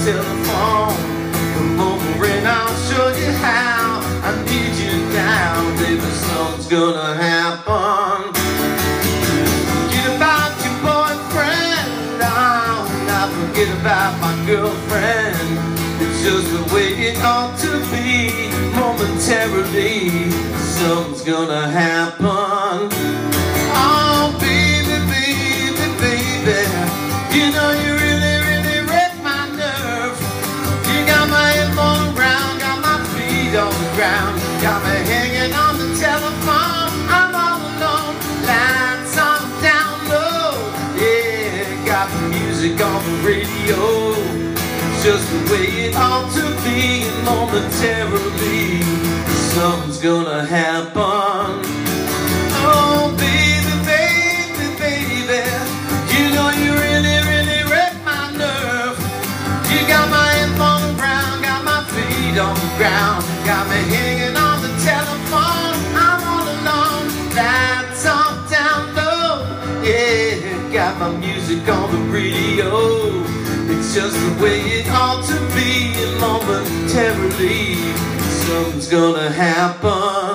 telephone. Come over and I'll show you how. I need you now, baby, something's gonna happen. Forget about your boyfriend, oh, now forget about my girlfriend. It's just the way it ought to be. Momentarily, something's gonna happen. Oh, baby, baby, baby, you know you really, really wrecked my nerve. You got my head on the ground, got my feet on the ground, got me hanging on the telephone. I'm all alone, lights on down low. Yeah, got the music on the radio. It's just the way it ought to be. And momentarily, something's gonna happen. Oh, baby, baby, baby, you know you really, really wrecked my nerve. You got my head on the ground, got my feet on the ground, got me hanging on the telephone. I'm all alone, lights off down low. Yeah, got my music on the radio. It's just the way it ought to be. And momentarily, something's gonna happen.